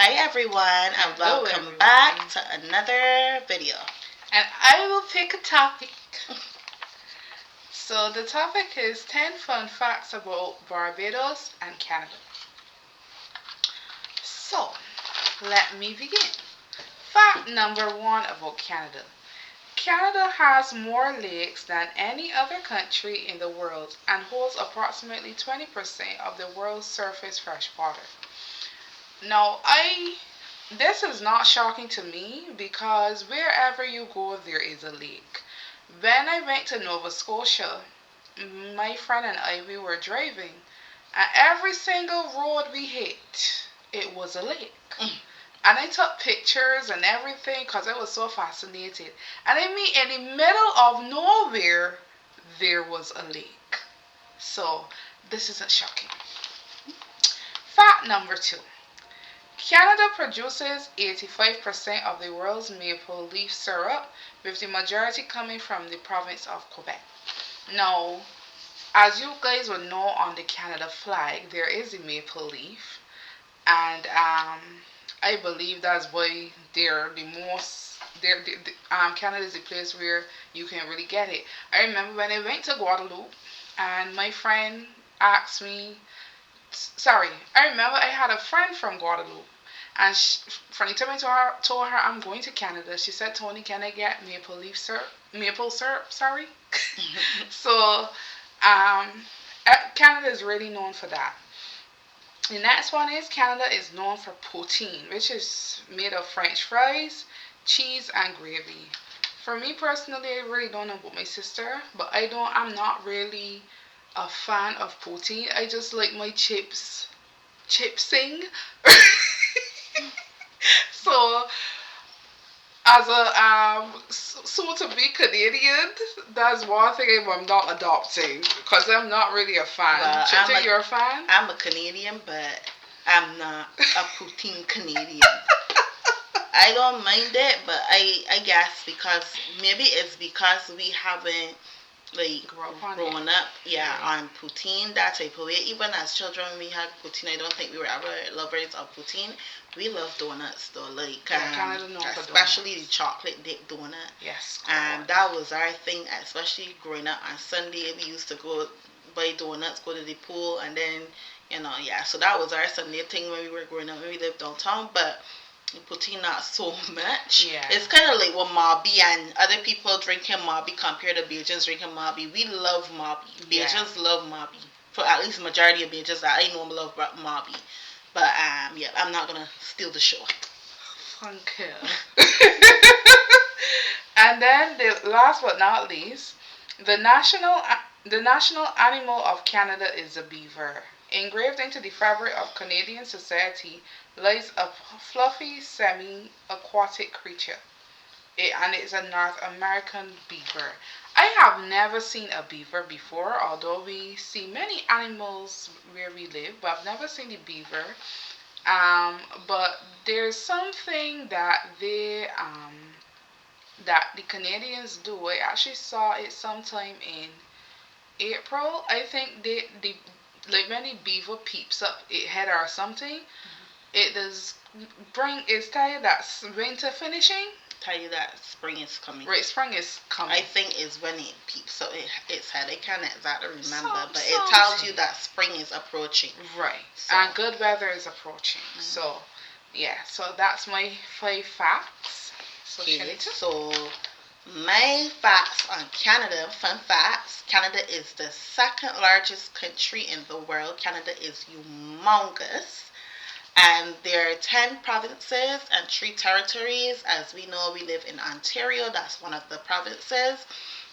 Hi everyone, and Hello welcome everyone. back to another video. And I will pick a topic. So the topic is 10 fun facts about Barbados and Canada. So let me begin. Fact number one about Canada. Canada has more lakes than any other country in the world and holds approximately 20% of the world's surface fresh water. Now, this is not shocking to me because wherever you go, there is a lake. When I went to Nova Scotia, my friend and I, we were driving, and every single road we hit, it was a lake. And I took pictures and everything because I was so fascinated. And I mean, in the middle of nowhere, there was a lake. So, this isn't shocking. Fact number two. Canada produces 85% of the world's maple leaf syrup, with the majority coming from the province of Quebec. Now, as you guys would know, on the Canada flag, there is a maple leaf, and I believe that's why they're the most. Canada is the place where you can really get it. I remember when I went to Guadeloupe, and my friend asked me. Sorry, I remember I had a friend from Guadeloupe, and from the time I told her I'm going to Canada, she said, "Tony, can I get maple leaf syrup? Maple syrup, sorry." So, Canada is really known for that. The next one is Canada is known for poutine, which is made of French fries, cheese, and gravy. For me personally, I really don't know about my sister, but I'm not really a fan of poutine. I just like my chipsing. So, as a soon to be Canadian, that's one thing I'm not adopting because I'm not really a fan. Well, Chipsing, you're a fan? I'm a Canadian, but I'm not a poutine Canadian. I don't mind it, but I guess because maybe it's because we haven't like grown up, on poutine that type of way. Even as children, we had poutine. I don't think we were ever lovers of poutine. We love donuts though, like especially the chocolate dip donut. Yes. That was our thing, especially growing up. On Sunday, we used to go buy donuts, go to the pool, and then So that was our Sunday thing when we were growing up. When we lived downtown, but poutine not so much. Yeah. It's kind of like what Mobby and other people drinking Mobby compared to Bajans drinking Mobby. We love Mobby. Bajans love Mobby. For at least majority of Bajans that I know love Mobby. But I'm not gonna steal the show. Thank you. And then the last but not least, the national animal of Canada is a beaver. Engraved into the fabric of Canadian society lies a fluffy semi-aquatic creature. And it's a North American beaver. I have never seen a beaver before, although we see many animals where we live, but I've never seen the beaver. But there's something that the Canadians do. I actually saw it sometime in April. I think the like when the beaver peeps up its head or something, it does bring it's tired that winter finishing. Tell you that spring is coming. Right, spring is coming. I think is when it peeps up its head. I can't exactly remember, but it tells you that spring is approaching. Right, and good weather is approaching. So, yeah, so that's my 5 facts. So my facts on Canada, fun facts. Canada is the second largest country in the world. Canada is humongous. And there are 10 provinces and 3 territories. As we know, we live in Ontario. That's one of the provinces.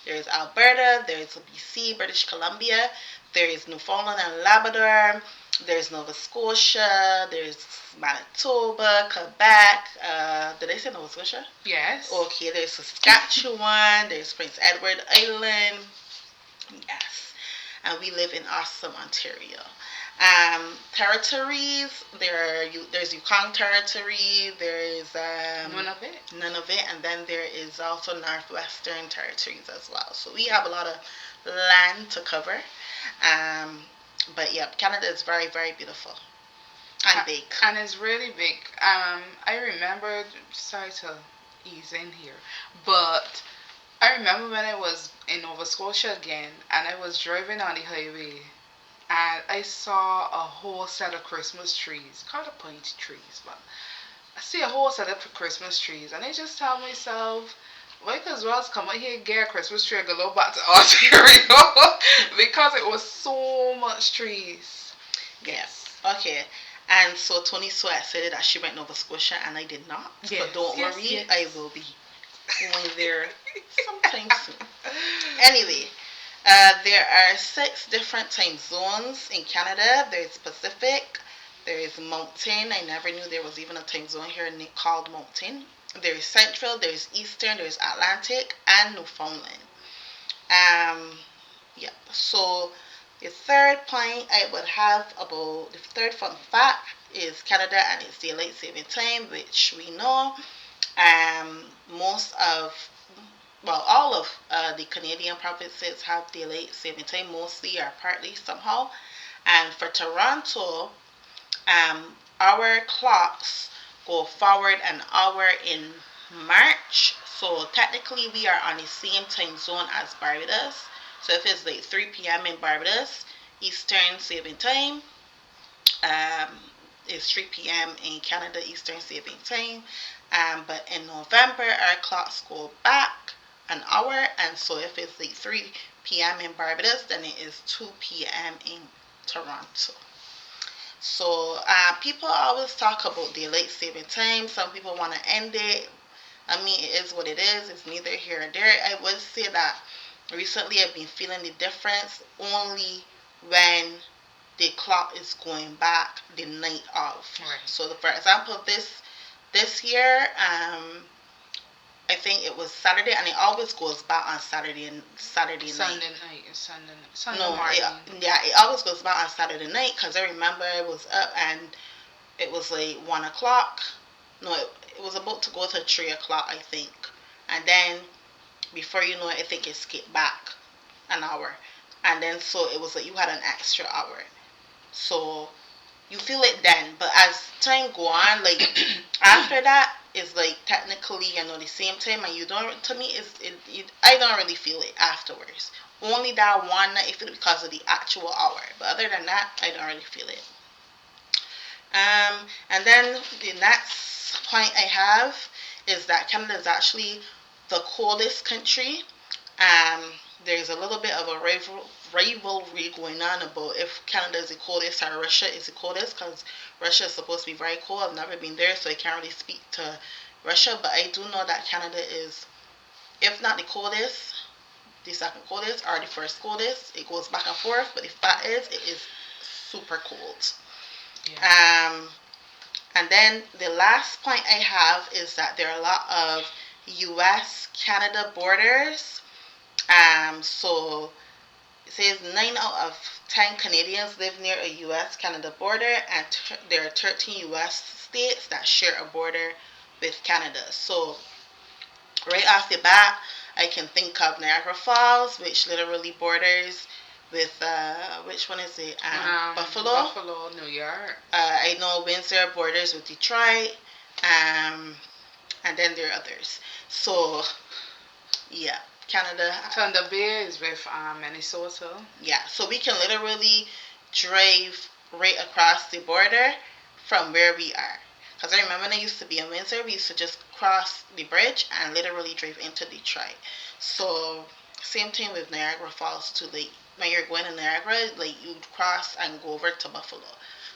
There's Alberta, there's BC, British Columbia, there is Newfoundland and Labrador, there's Nova Scotia, there's Manitoba, Quebec. Did I say Nova Scotia? Yes. Okay, there's Saskatchewan, there's Prince Edward Island. Yes. And we live in awesome Ontario. Territories, there's Yukon Territory, there is Nunavut, and then there is also Northwestern Territories as well. So we have a lot of land to cover. But yeah, Canada is very, very beautiful. and big. And it's really big. I remember. Sorry to ease in here, but I remember when I was in Nova Scotia again, and I was driving on the highway, and I saw a whole set of Christmas trees, kind of pointy trees, but I see a whole set of Christmas trees, and I just tell myself, might as well come out here and get a Christmas tree and go back to Ontario because it was so much trees. Yeah. Yes. Okay. And so Tony Sweat said that she went Nova Scotia and I did not. Yes. So don't Yes. worry, Yes. I will be going there sometime soon. Anyway, there are 6 different time zones in Canada. There's Pacific, there is Mountain. I never knew there was even a time zone here called Mountain. There's Central, there's Eastern, there's Atlantic, and Newfoundland. Um, yeah. So the third point I would have about the third fun fact is Canada and its daylight saving time, which we know. Most of well, all of the Canadian provinces have daylight saving time, mostly or partly somehow. And for Toronto, our clocks go forward an hour in March. So technically, we are on the same time zone as Barbados. So if it's like 3 p.m. in Barbados, Eastern Saving Time, um, is 3 p.m. in Canada Eastern Saving Time. But in November, our clocks go back an hour, and so if it's like 3 p.m. in Barbados, then it is 2 p.m. in Toronto. So people always talk about daylight saving time. Some people want to end it. I mean, it is what it is. It's neither here nor there. I would say that recently I've been feeling the difference only when the clock is going back the night of. Right. So, for example, this year, I think it was Saturday, and it always goes back on Saturday night. Sunday No, morning. yeah, it always goes back on Saturday night because I remember I was up and it was like 1 o'clock. No, it was about to go to 3 o'clock, I think, and then before you know it, I think it skipped back an hour, and then so it was like you had an extra hour. So you feel it then, but as time go on, like after that is like technically the same time, and you don't. To me, I don't really feel it afterwards. Only that one night I feel it because of the actual hour, but other than that, I don't really feel it. And then the next point I have is that Canada is actually the coldest country. Um, there's a little bit of a rivalry going on about if Canada is the coldest or Russia is the coldest because Russia is supposed to be very cold. I've never been there, so I can't really speak to Russia, but I do know that Canada is, if not the coldest, the second coldest or the first coldest. It goes back and forth, but the fact is, it is super cold. Yeah. And then the last point I have is that there are a lot of U.S. Canada borders. So it says 9 out of 10 Canadians live near a U.S. Canada border, and there are 13 U.S. states that share a border with Canada. So right off the bat, I can think of Niagara Falls, which literally borders with which one is it? Buffalo. Buffalo, New York. I know Windsor borders with Detroit, and then there are others. So yeah, Canada. Thunder Bay is with Minnesota. Yeah, so we can literally drive right across the border from where we are. Because I remember when I used to be in Windsor, we used to just cross the bridge and literally drive into Detroit. So same thing with Niagara Falls too. Like when you're going to Niagara, like you cross and go over to Buffalo.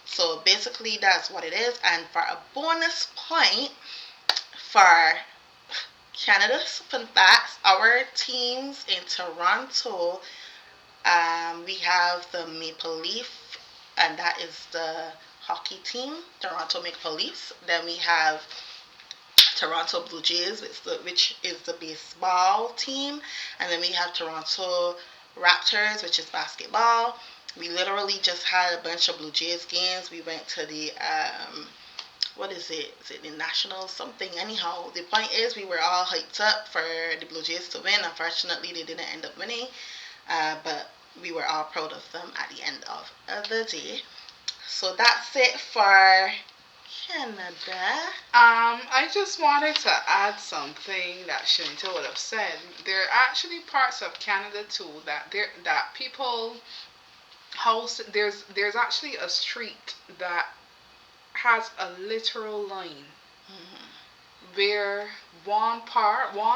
So basically that's what it is. And for a bonus point for Canada's fun facts, our teams in Toronto, we have the Maple Leaf, and that is the hockey team, Toronto Maple Leafs. Then we have Toronto Blue Jays, which is the baseball team, and then we have Toronto Raptors, which is basketball. We literally just had a bunch of Blue Jays games. We went to the what is it? Is it the Nationals? Something. Anyhow, the point is we were all hyped up for the Blue Jays to win. Unfortunately, they didn't end up winning, but we were all proud of them at the end of the day. So that's it for Canada. I just wanted to add something that Shanita would have said. There are actually parts of Canada too that people house. There's actually a street that has a literal line Hmm. where one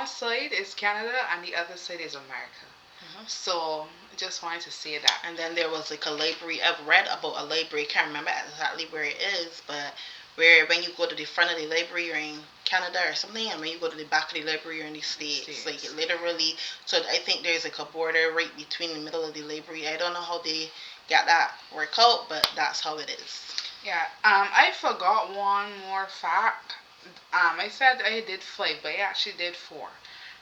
side is Canada and the other side is America. Hmm. So just wanted to say that. And then there was like a library. I've read about a library. Can't remember exactly where it is, but where when you go to the front of the library, you're in Canada or something, and when you go to the back of the library, you're in the States. Like it literally. So I think there's like a border right between the middle of the library. I don't know how they got that work out, but that's how it is. Yeah. I forgot one more fact. I said I did five, but I actually did four.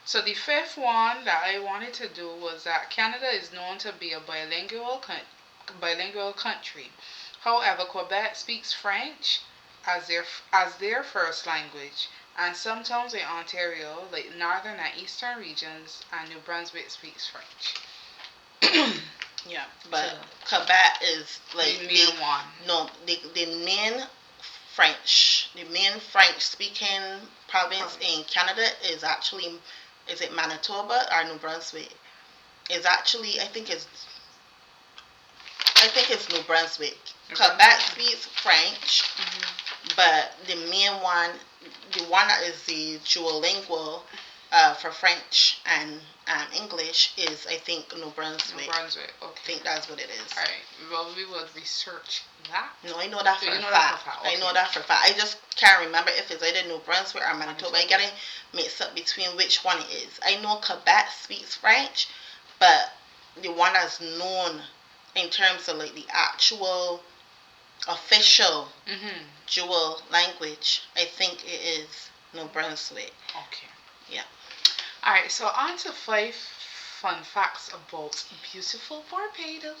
So the fifth one that I wanted to do was that Canada is known to be a bilingual country. However, Quebec speaks French as their first language, and sometimes in Ontario, like northern and eastern regions, and New Brunswick speaks French. Yeah, So but Quebec is like the the main one. no the main French speaking province in Canada is actually, is it Manitoba or New Brunswick? Is actually I think it's New Brunswick. New Quebec Brunswick. speaks French, Hmm. but the one that is the duolingual for French and English is, I think, New New Brunswick. Brunswick. I Okay. think that's what it is. All right. Well, we will research that. No, I know that So for you a know that for a fact. fact. I Okay. know that for a fact. I just can't remember if it's either New Brunswick or Manitoba. I Manitoba. get it mixed up between which one it is. I know Quebec speaks French, but the one that's known in terms of like the actual official Mhm. dual language, I think it is New Brunswick. Okay. Yeah. All right. So on to five fun facts about beautiful Barbados.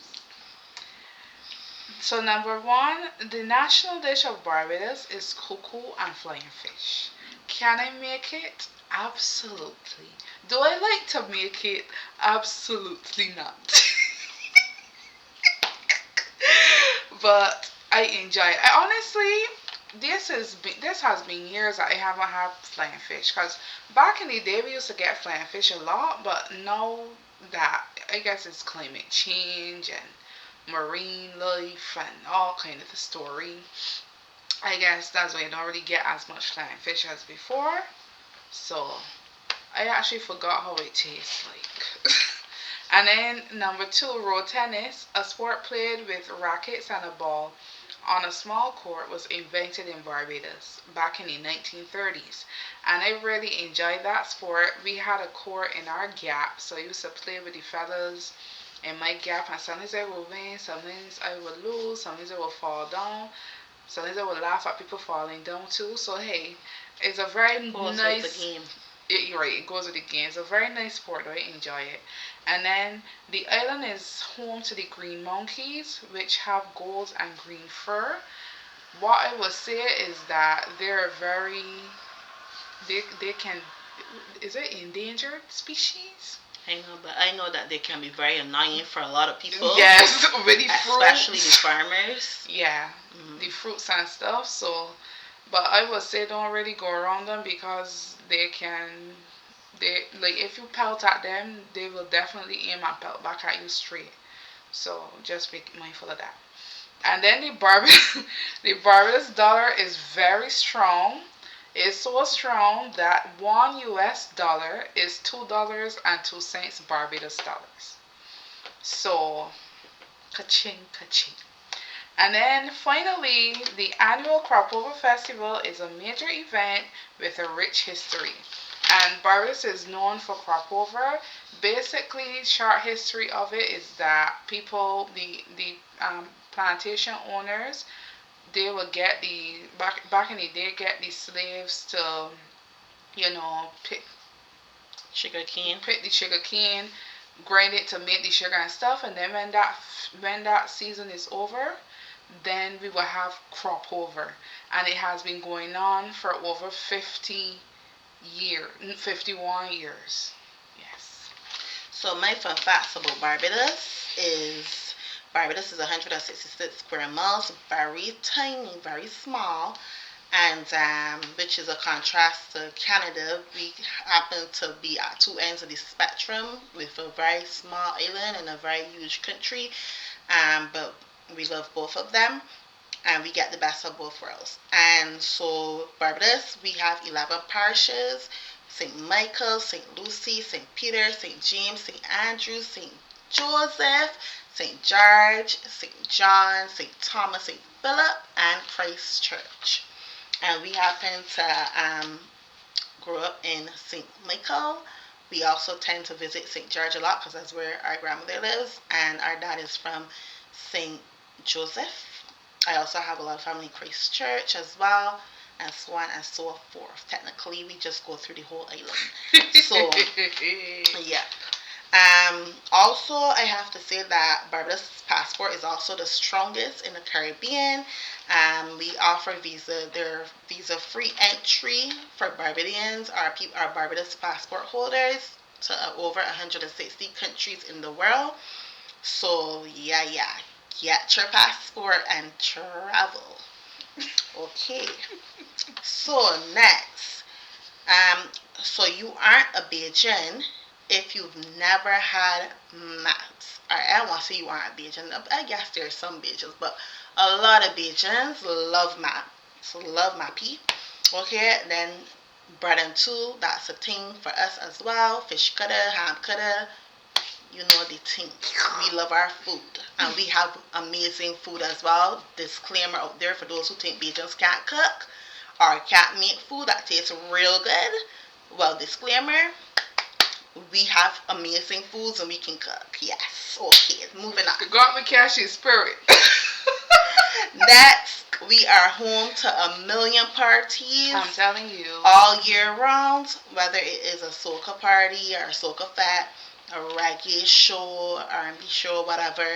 So number one, the national dish of Barbados is cocoa and flying fish. Can I make it? Absolutely. Do I like to make it? Absolutely not. But I enjoy it. I honestly, this has been years that I haven't had flying fish. Cause back in the day we used to get flying fish a lot, but now that I guess it's climate change and marine life and all kind of the story. I guess that's why I don't really get as much flying fish as before. So I actually forgot how it tastes like. And then number two, road tennis, a sport played with rackets and a ball on a small court, was invented in Barbados back in the 1930s. And I really enjoyed that sport. We had a court in our gap, so I used to play with the fellas in my gap, and sometimes I would win, sometimes I would lose, sometimes I would fall down, sometimes I would laugh at people falling down too. So hey, it's a very Goes with the nice, game. you're right, it goes with the game. It's a very nice sport. I enjoy it. And then the island is home to the green monkeys, which have gold and green fur. What I would say is that they're very, they can, is it endangered species? I know, but I know that they can be very annoying for a lot of people, Yes, with the especially the fruits. farmers. Yeah, the Mm-hmm. fruits and stuff. So, but I would say don't really go around them because they like if you pelt at them, they will definitely aim and pelt back at you straight. So just be mindful of that. And then the Barbados dollar is very strong. It's so strong that one US dollar is $2.02 Barbados dollars. So, ka-ching, ka-ching. And then finally, the annual Cropover Festival is a major event with a rich history. And Barbados is known for Cropover. Basically, short history of it is that people, the plantation owners, they would get the back in the day get the slaves to pick Sugar cane. the sugar cane, grind it to make the sugar and stuff, and then when that season is over, then we will have crop over, and it has been going on for over 51 years. Yes. So my fun facts about Barbados is Barbados is 166 square miles, very tiny, very small, and which is a contrast to Canada. We happen to be at two ends of the spectrum with a very small island and a very huge country, but we love both of them and we get the best of both worlds. And so, Barbados, we have 11 parishes: St. Michael, St. Lucy, St. Peter, St. James, St. Andrew, St. Joseph, St. George, St. John, St. Thomas, St. Philip, and Christ Church. And we happen to grew up in St. Michael. We also tend to visit St. George a lot because that's where our grandmother lives, and our dad is from St. Joseph. I also have a lot of family in Christ Church as well, and so on and so forth. Technically, we just go through the whole island. So, yeah. Also, I have to say that Barbados passport is also the strongest in the Caribbean. We offer they're visa-free entry for Barbadians, our Barbados passport holders, to over 160 countries in the world. So, yeah, get your passport and travel. Okay. So next, um, so you aren't a Bajan if you've never had maps. Alright, I don't want to say you aren't a Bajan. I guess there's some Bajans, but a lot of Bajans love maps. So love mappy. Okay, then bread and two, that's a thing for us as well. Fish cutter, ham cutter, you know the thing. We love our food. And we have amazing food as well. Disclaimer out there for those who think Bajans can't cook or can't make food that tastes real good. Well, disclaimer, we have amazing foods and we can cook. Yes. Okay, moving on. God McCashie spirit. Next, we are home to a million parties. I'm telling you. All year round, whether it is a soca party or a soca fete, a reggae show, R&B show, whatever,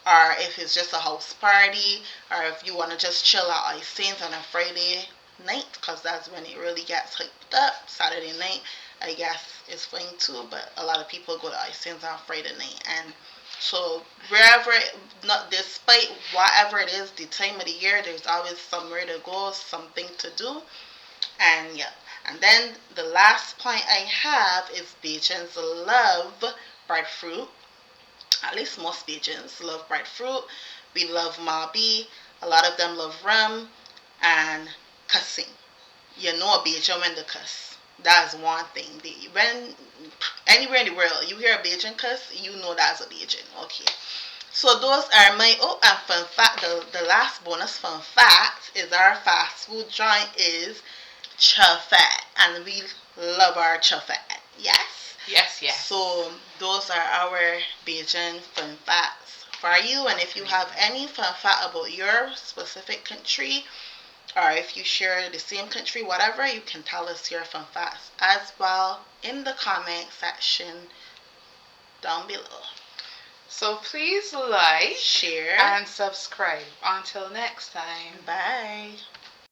or if it's just a house party, or if you want to just chill out at Saints on a Friday night, because that's when it really gets hyped up. Saturday night, I guess, is fine too, but a lot of people go to Saints on Friday night, and so wherever, not despite whatever it is, the time of the year, there's always somewhere to go, something to do, and yeah. And then the last point I have is Bajans love breadfruit. At least most Bajans love breadfruit. We love Mabi. A lot of them love rum and cussing. You know a Bajan when they cuss. That's one thing. When anywhere in the world you hear a Bajan cuss, you know that's a Bajan. Okay. So those are my and fun fact. The last bonus fun fact is our fast food joint is Chuffet, and we love our Chuffet. Yes. Yes. So those are our Bajan fun facts for you. And if you have any fun fact about your specific country, or if you share the same country, whatever, you can tell us your fun facts as well in the comment section down below. So please like, share, and subscribe. Until next time. Bye.